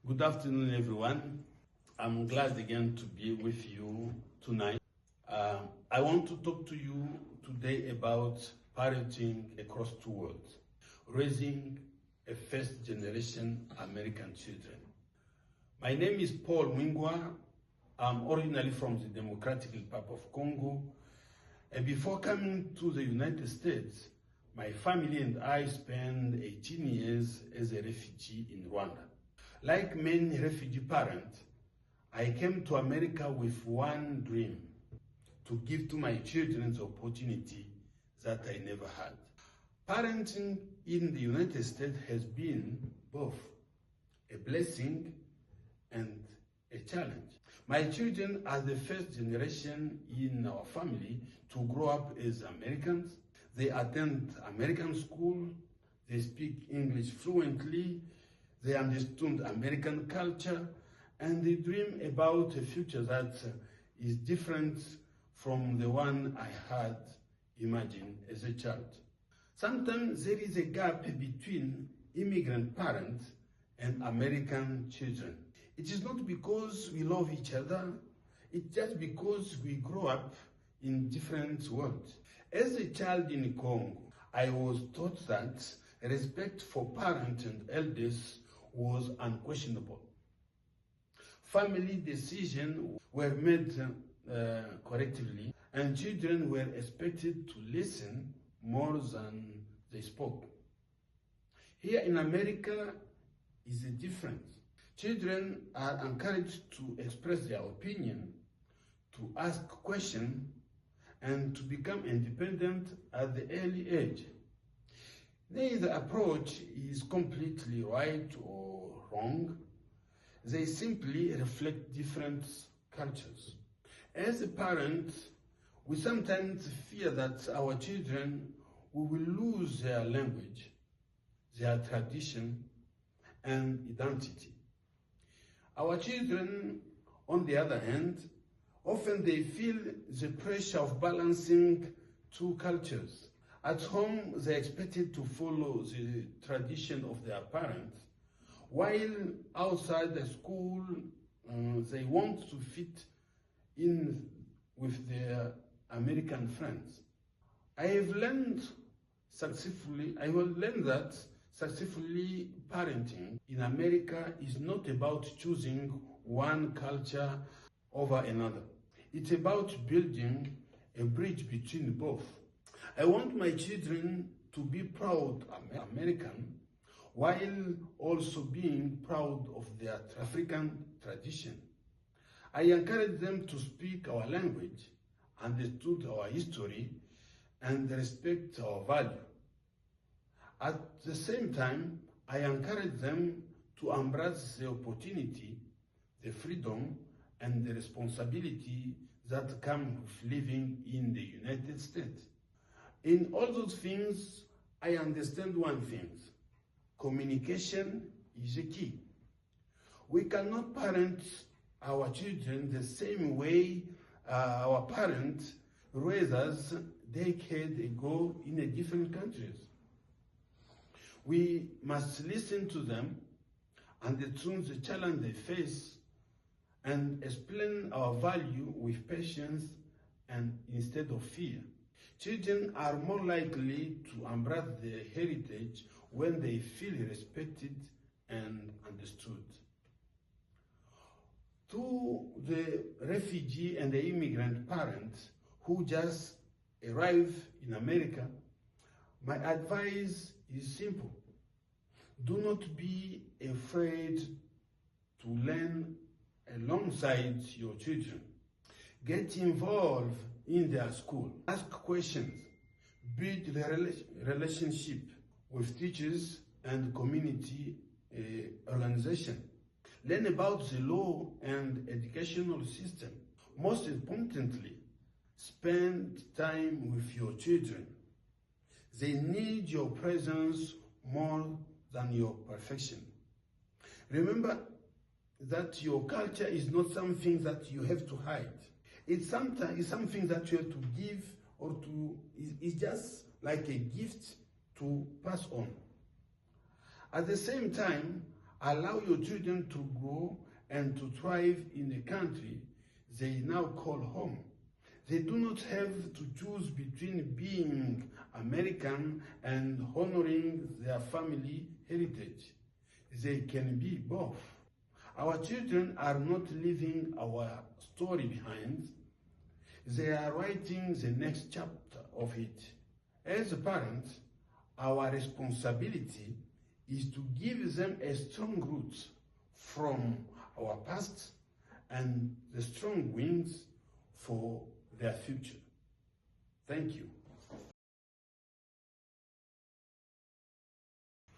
Good afternoon, everyone. I'm glad again to be with you tonight. I want to talk to you today about parenting across two worlds, raising a first-generation American children. My name is Paul Mwingwa. I'm originally from the Democratic Republic of Congo. And before coming to the United States, my family and I spent 18 years as a refugee in Rwanda. Like many refugee parents, I came to America with one dream, to give to my children the opportunity that I never had. Parenting in the United States has been both a blessing and a challenge. My children are the first generation in our family to grow up as Americans. They attend American school, they speak English fluently, they understood American culture, and they dream about a future that is different from the one I had imagined as a child. Sometimes there is a gap between immigrant parents and American children. It is not because we love each other, it's just because we grow up in different worlds. As a child in Congo, I was taught that respect for parents and elders was unquestionable. Family decisions were made correctly, and children were expected to listen more than they spoke. Here in America is a difference. Children are encouraged to express their opinion, to ask questions, and to become independent at the early age. Neither approach is completely right or wrong. They simply reflect different cultures. As a parent, we sometimes fear that our children will lose their language, their tradition, and identity. Our children, on the other hand, often they feel the pressure of balancing two cultures. At home, they're expected to follow the tradition of their parents, while outside the school, they want to fit in with their American friends. I have learned that successfully parenting in America is not about choosing one culture over another. It's about building a bridge between both. I want my children to be proud American while also being proud of their African tradition. I encourage them to speak our language, understand our history, and respect our value. At the same time, I encourage them to embrace the opportunity, the freedom, and the responsibility that come with living in the United States. In all those things, I understand one thing: communication is a key. We cannot parent our children the same way our parents raised us decades ago in different countries. We must listen to them, understand the challenge they face, and explain our value with patience and instead of fear. Children are more likely to embrace their heritage when they feel respected and understood. To the refugee and the immigrant parents who just arrived in America, my advice is simple. Do not be afraid to learn alongside your children. Get involved in their school. Ask questions. Build the relationship with teachers and community organization. Learn about the law and educational system. Most importantly, spend time with your children. They need your presence more than your perfection. Remember that your culture is not something that you have to hide. It's something that you have to give, or it's just like a gift to pass on. At the same time, Allow your children to grow and to thrive in a country they now call home. They do not have to choose between being American and honoring their family heritage. They can be both. Our children are not leaving our story behind. They are writing the next chapter of it. As parents, our responsibility is to give them a strong root from our past and the strong wings for their future. Thank you.